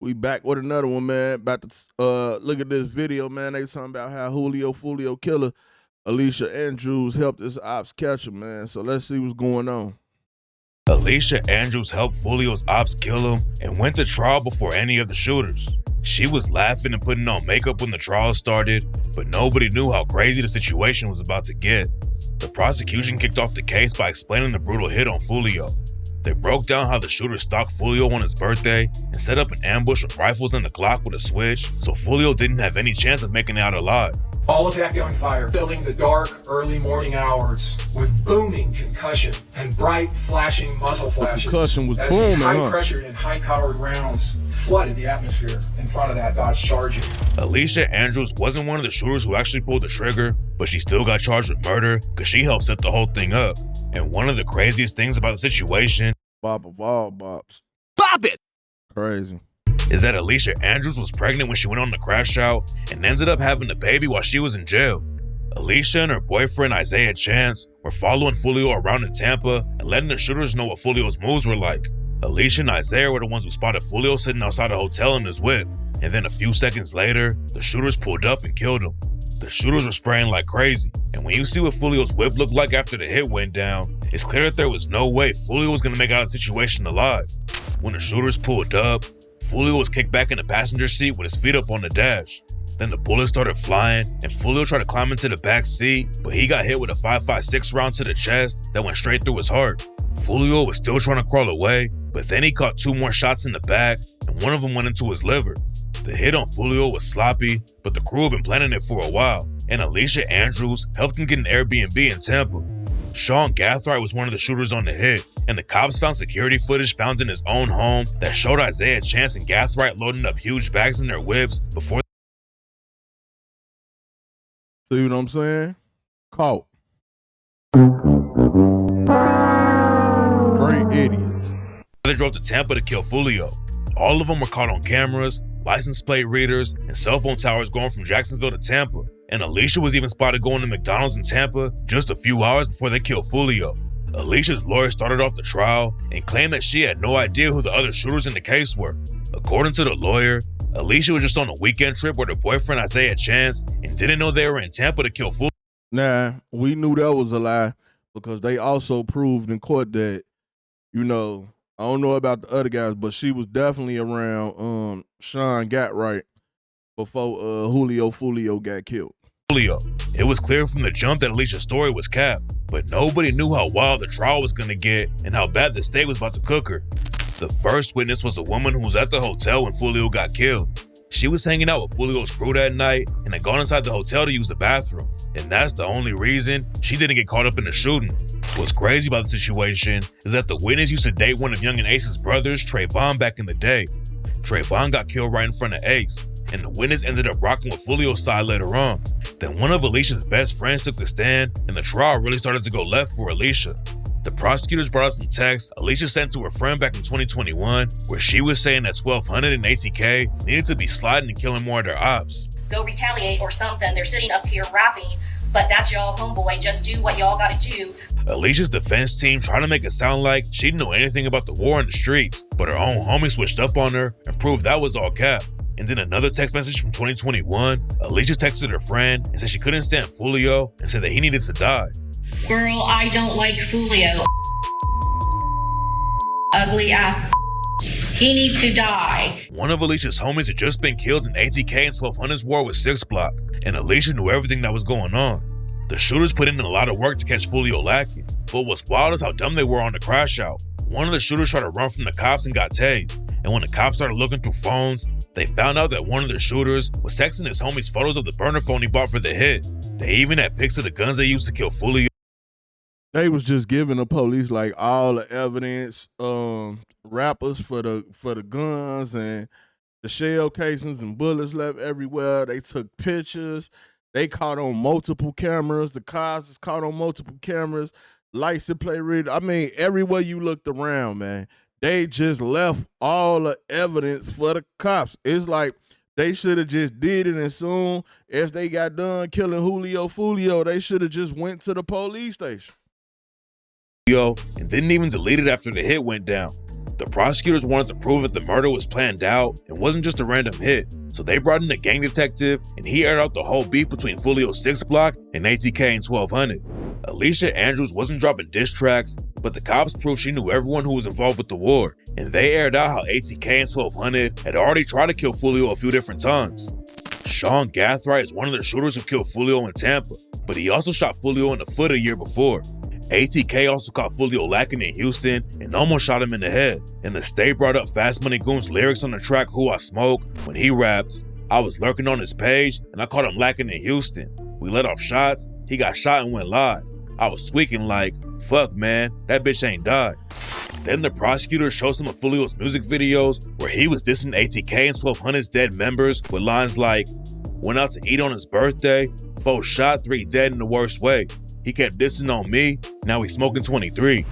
We back with another one, man. About to look at this video, man. They talking about how Julio Foolio killer Alicia Andrews helped his ops catch him, man. So let's see what's going on. Alicia Andrews helped Foolio's ops kill him and went to trial before any of the shooters. She was laughing and putting on makeup when the trial started, but nobody knew how crazy the situation was about to get. The prosecution kicked off the case by explaining the brutal hit on Foolio. They broke down how the shooter stalked Foolio on his birthday and set up an ambush with rifles and a Glock with a switch, so Foolio didn't have any chance of making it out alive. All of that gunfire filling the dark, early morning hours with booming concussion and bright, flashing muzzle flashes concussion was as booming, these high-pressured and high-powered rounds flooded the atmosphere in front of that Dodge Charger. Alicia Andrews wasn't one of the shooters who actually pulled the trigger, but she still got charged with murder because she helped set the whole thing up. And one of the craziest things about the situation, Bop of all bops. Bop it! Crazy. Is that Alicia Andrews was pregnant when she went on the crash out and ended up having a baby while she was in jail. Alicia and her boyfriend Isaiah Chance were following Foolio around in Tampa and letting the shooters know what Foolio's moves were like. Alicia and Isaiah were the ones who spotted Foolio sitting outside a hotel in his whip, and then a few seconds later, the shooters pulled up and killed him. The shooters were spraying like crazy, and when you see what Foolio's whip looked like after the hit went down, it's clear that there was no way Foolio was going to make it out of the situation alive. When the shooters pulled up, Foolio was kicked back in the passenger seat with his feet up on the dash. Then the bullets started flying, and Foolio tried to climb into the back seat, but he got hit with a .556 round to the chest that went straight through his heart. Foolio was still trying to crawl away, but then he caught 2 more shots in the back, and one of them went into his liver. The hit on Foolio was sloppy, but the crew had been planning it for a while, and Alicia Andrews helped him get an Airbnb in Tampa. Sean Gathright was one of the shooters on the hit, and the cops found security footage found in his own home that showed Isaiah Chance and Gathright loading up huge bags in their whips before. See what I'm saying? Caught. Straight idiots. They drove to Tampa to kill Foolio. All of them were caught on cameras, license plate readers, and cell phone towers going from Jacksonville to Tampa. And Alicia was even spotted going to McDonald's in Tampa just a few hours before they killed Foolio. Alicia's lawyer started off the trial and claimed that she had no idea who the other shooters in the case were. According to the lawyer, Alicia was just on a weekend trip with her boyfriend Isaiah Chance and didn't know they were in Tampa to kill Foolio. Nah, we knew that was a lie because they also proved in court that, I don't know about the other guys, but she was definitely around Sean Gathright before Julio Foolio got killed. It was clear from the jump that Alicia's story was capped, but nobody knew how wild the trial was going to get and how bad the state was about to cook her. The first witness was a woman who was at the hotel when Foolio got killed. She was hanging out with Foolio's crew that night and had gone inside the hotel to use the bathroom, and that's the only reason she didn't get caught up in the shooting. What's crazy about the situation is that the witness used to date one of Young and Ace's brothers, Trayvon, back in the day. Trayvon got killed right in front of Ace, and the witness ended up rocking with Foolio's side later on. Then one of Alicia's best friends took the stand, and the trial really started to go left for Alicia. The prosecutors brought out some texts Alicia sent to her friend back in 2021, where she was saying that 1,200 and ATK needed to be sliding and killing more of their ops. Go retaliate or something. They're sitting up here rapping, but that's y'all homeboy. Just do what y'all gotta do. Alicia's defense team tried to make it sound like she didn't know anything about the war in the streets, but her own homie switched up on her and proved that was all cap. And then another text message from 2021, Alicia texted her friend and said she couldn't stand Foolio and said that he needed to die. Girl, I don't like Foolio. Ugly ass. He need to die. One of Alicia's homies had just been killed in ATK and 1200's war with 6 Block, and Alicia knew everything that was going on. The shooters put in a lot of work to catch Foolio lacking, but what's wild is how dumb they were on the crash out. One of the shooters tried to run from the cops and got tased, and when the cops started looking through phones, they found out that one of the shooters was texting his homies photos of the burner phone he bought for the hit. They even had pics of the guns they used to kill Foolio. They was just giving the police like all the evidence, wrappers for the guns and the shell casings and bullets left everywhere. They took pictures. They caught on multiple cameras. The cars was caught on multiple cameras. License plate reader. I mean, everywhere you looked around, man, they just left all the evidence for the cops. It's like they should have just did it, and soon as they got done killing Julio Foolio, they should have just went to the police station. And didn't even delete it after the hit went down. The prosecutors wanted to prove that the murder was planned out and wasn't just a random hit, so they brought in a gang detective and he aired out the whole beef between Foolio's 6 Block and ATK and 1200. Alicia Andrews wasn't dropping diss tracks, but the cops proved she knew everyone who was involved with the war, and they aired out how ATK and 1200 had already tried to kill Foolio a few different times. Sean Gathright is one of the shooters who killed Foolio in Tampa, but he also shot Foolio in the foot a year before. ATK also caught Foolio lacking in Houston and almost shot him in the head. And the state brought up Fast Money Goon's lyrics on the track Who I Smoke when he rapped, "I was lurking on his page and I caught him lacking in Houston. We let off shots, he got shot and went live. I was tweaking like, fuck man, that bitch ain't died." Then the prosecutor showed some of Foolio's music videos where he was dissing ATK and 1200's dead members with lines like, "Went out to eat on his birthday, 4 shot, 3 dead in the worst way. He kept dissing on me, now he's smoking 23.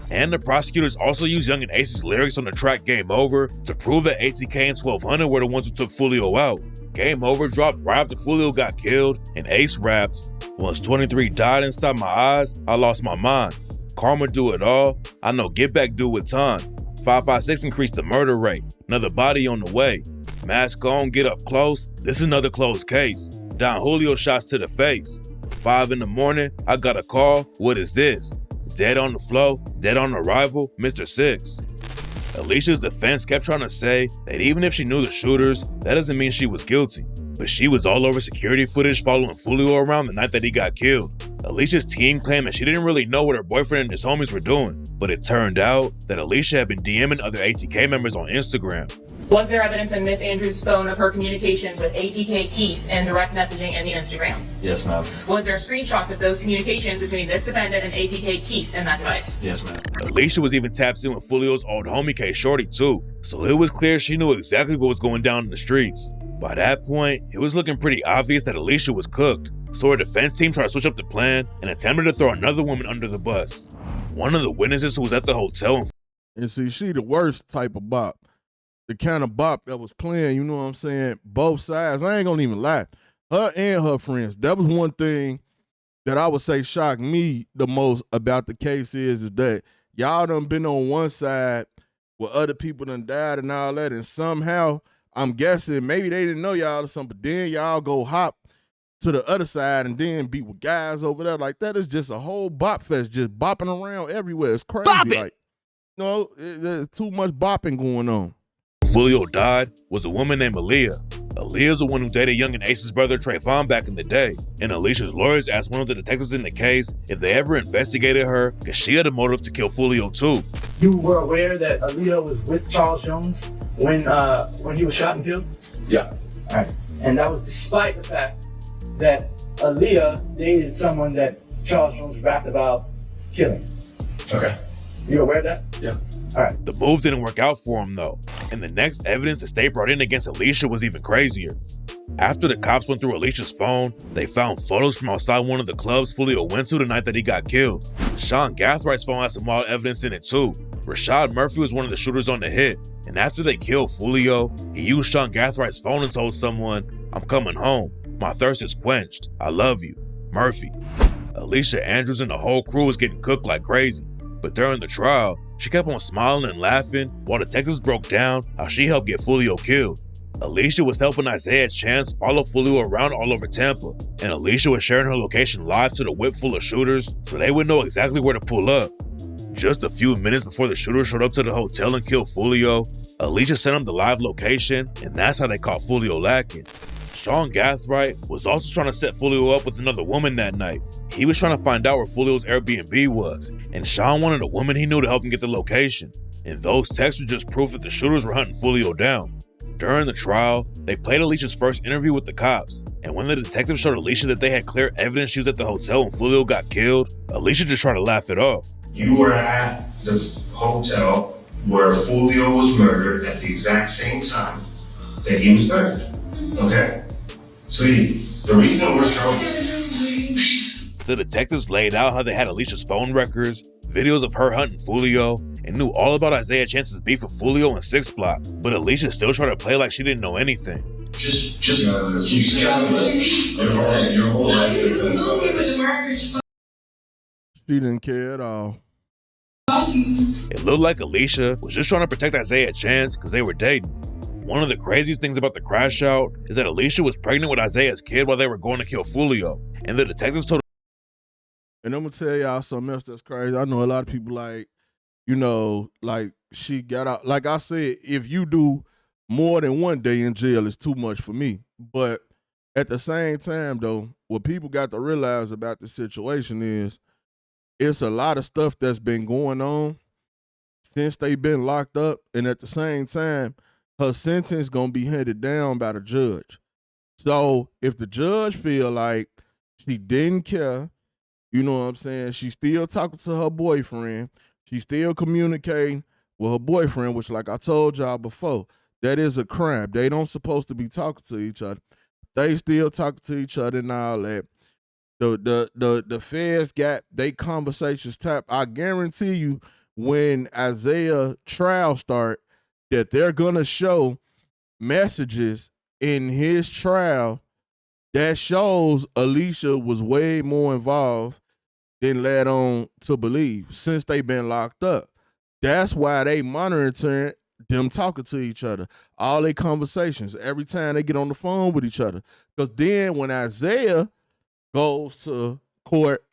And the prosecutors also used Young and Ace's lyrics on the track Game Over to prove that ATK and 1200 were the ones who took Foolio out. Game Over dropped right after Foolio got killed, and Ace rapped, "Once 23 died inside my eyes, I lost my mind. Karma do it all, I know get back do with time. 556 increased the murder rate, another body on the way. Mask on, get up close, this is another closed case. Don Julio shots to the face. 5 in the morning, I got a call, what is this? Dead on the flow, dead on arrival, Mr. 6. Alicia's defense kept trying to say that even if she knew the shooters, that doesn't mean she was guilty. But she was all over security footage following Foolio around the night that he got killed. Alicia's team claimed that she didn't really know what her boyfriend and his homies were doing, but it turned out that Alicia had been DMing other ATK members on Instagram. Was there evidence in Miss Andrews' phone of her communications with ATK Keese and direct messaging and the Instagram? Yes, ma'am. Was there screenshots of those communications between this defendant and ATK Keese in that device? Yes, ma'am. Alicia was even tapped in with Foolio's old homie K Shorty too, so it was clear she knew exactly what was going down in the streets. By that point, it was looking pretty obvious that Alicia was cooked, so her defense team tried to switch up the plan and attempted to throw another woman under the bus. One of the witnesses who was at the hotel And see, she the worst type of bop. The kind of bop that was playing, you know what I'm saying? Both sides. I ain't gonna even lie. Her and her friends. That was one thing that I would say shocked me the most about the case is that y'all done been on one side where other people done died and all that, and somehow, I'm guessing, maybe they didn't know y'all or something, but then y'all go hop to the other side and then be with guys over there. Like, that is just a whole bop fest, just bopping around everywhere. It's crazy. Bop it! Like, no, there's too much bopping going on. Foolio died was a woman named Alicia. Alia's the one who dated Young and Ace's brother Trayvon back in the day, and Alicia's lawyers asked one of the detectives in the case if they ever investigated her because she had a motive to kill Foolio too. You were aware that Aaliyah was with Charles Jones when he was shot and killed? Yeah. All right. And that was despite the fact that Aaliyah dated someone that Charles Jones rapped about killing. Okay. You aware of that? Yeah. All right. The move didn't work out for him though, and the next evidence the state brought in against Alicia was even crazier. After the cops went through Alicia's phone, they found photos from outside one of the clubs Foolio went to the night that he got killed. Sean Gathright's phone had some wild evidence in it too. Rashad Murphy was one of the shooters on the hit, and after they killed Foolio, he used Sean Gathright's phone and told someone, "I'm coming home. My thirst is quenched. I love you, Murphy." Alicia Andrews and the whole crew was getting cooked like crazy, but during the trial, she kept on smiling and laughing while detectives broke down how she helped get Foolio killed. Alicia was helping Isaiah Chance follow Foolio around all over Tampa, and Alicia was sharing her location live to the whip full of shooters so they would know exactly where to pull up. Just a few minutes before the shooters showed up to the hotel and killed Foolio, Alicia sent them the live location, and that's how they caught Foolio lacking. Sean Gathright was also trying to set Foolio up with another woman that night. He was trying to find out where Foolio's Airbnb was, and Sean wanted a woman he knew to help him get the location. And those texts were just proof that the shooters were hunting Foolio down. During the trial, they played Alicia's first interview with the cops, and when the detectives showed Alicia that they had clear evidence she was at the hotel when Foolio got killed, Alicia just tried to laugh it off. You were at the hotel where Foolio was murdered at the exact same time that he was murdered, okay? Sweetie, the reason we're showing... The detectives laid out how they had Alicia's phone records, videos of her hunting Foolio, and knew all about Isaiah Chance's beef with Foolio and 6 Block, but Alicia still tried to play like she didn't know anything. Just keep scamming us. Your whole life is... She didn't care at all. It looked like Alicia was just trying to protect Isaiah Chance because they were dating. One of the craziest things about the crash out is that Alicia was pregnant with Isaiah's kid while they were going to kill Foolio, and the detectives told. And I'm gonna tell y'all something else that's crazy. I know a lot of people like, like she got out. Like I said, if you do more than one day in jail, it's too much for me. But at the same time, though, what people got to realize about the situation is it's a lot of stuff that's been going on since they've been locked up, and at the same time, her sentence gonna be handed down by the judge. So if the judge feel like she didn't care, you know what I'm saying, she's still talking to her boyfriend, she's still communicating with her boyfriend, which, like I told y'all before, that is a crime. They don't supposed to be talking to each other. They still talking to each other and all that. The feds got they conversations tapped. I guarantee you, when Isaiah trial start, that they're gonna show messages in his trial that shows Alicia was way more involved than led on to believe since they been locked up. That's why they monitoring them talking to each other, all their conversations, every time they get on the phone with each other. Because then when Isaiah goes to court,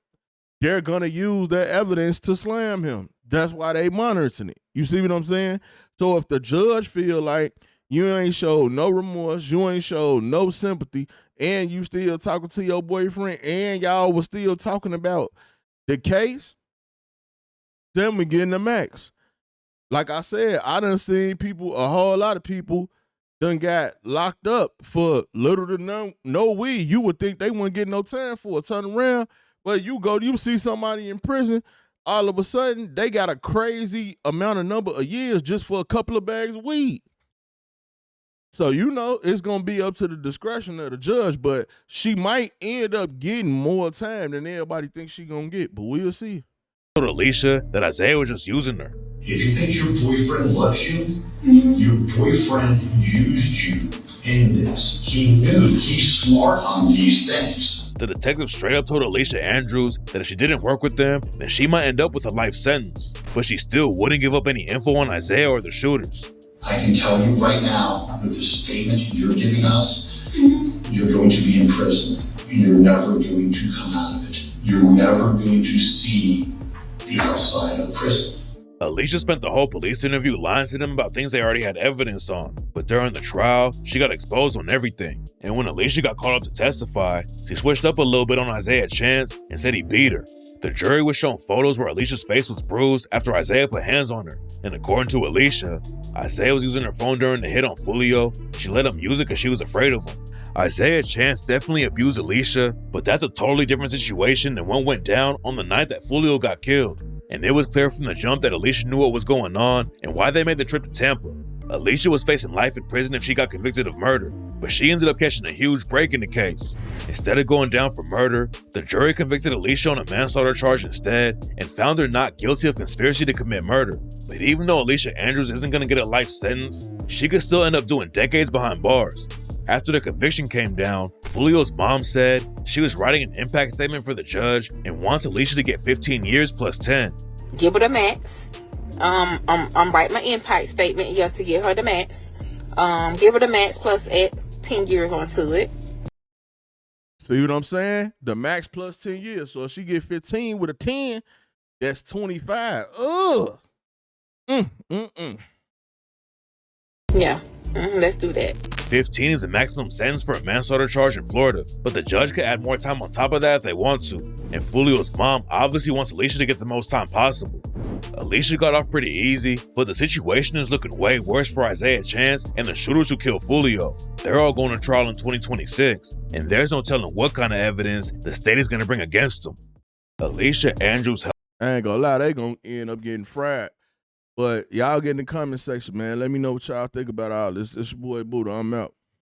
they're going to use that evidence to slam him. That's why they monitoring it. You see what I'm saying? So if the judge feel like you ain't showed no remorse, you ain't showed no sympathy, and you still talking to your boyfriend, and y'all was still talking about the case, then we getting the max. Like I said, I done seen people, a whole lot of people done got locked up for little to no weed. You would think they wouldn't get no time for it. Turn around, but you see somebody in prison, all of a sudden, they got a crazy number of years just for a couple of bags of weed. So, it's going to be up to the discretion of the judge, but she might end up getting more time than everybody thinks she going to get, but we'll see. Told Alicia that Isaiah was just using her. If you think your boyfriend loves you, your boyfriend used you in this. He knew. He's smart on these things. The detective straight up told Alicia Andrews that if she didn't work with them, then she might end up with a life sentence. But she still wouldn't give up any info on Isaiah or the shooters. I can tell you right now, with the statement you're giving us, you're going to be in prison, and you're never going to come out of it. You're never going to see the outside of prison. Alicia spent the whole police interview lying to them about things they already had evidence on, but during the trial, she got exposed on everything. And when Alicia got called up to testify, she switched up a little bit on Isaiah Chance and said he beat her. The jury was shown photos where Alicia's face was bruised after Isaiah put hands on her. And according to Alicia, Isaiah was using her phone during the hit on Foolio. She let him use it because she was afraid of him. Isaiah Chance definitely abused Alicia, but that's a totally different situation than what went down on the night that Foolio got killed. And it was clear from the jump that Alicia knew what was going on and why they made the trip to Tampa. Alicia was facing life in prison if she got convicted of murder, but she ended up catching a huge break in the case. Instead of going down for murder, the jury convicted Alicia on a manslaughter charge instead and found her not guilty of conspiracy to commit murder. But even though Alicia Andrews isn't going to get a life sentence, she could still end up doing decades behind bars. After the conviction came down, Foolio's mom said she was writing an impact statement for the judge and wants Alicia to get 15 years plus 10. Give her the max. I'm writing my impact statement here to give her the max. Give her the max plus add 10 years onto it. See what I'm saying? The max plus 10 years. So if she get 15 with a 10, that's 25. Ugh. Yeah, let's do that. 15 is the maximum sentence for a manslaughter charge in Florida, but the judge could add more time on top of that if they want to. And Foolio's mom obviously wants Alicia to get the most time possible. Alicia got off pretty easy, but the situation is looking way worse for Isaiah Chance and the shooters who killed Foolio. They're all going to trial in 2026, and there's no telling what kind of evidence the state is going to bring against them. Alicia Andrews. I ain't gonna lie, they gonna end up getting fried. But y'all get in the comment section, man. Let me know what y'all think about all this. It's your boy Buddha. I'm out.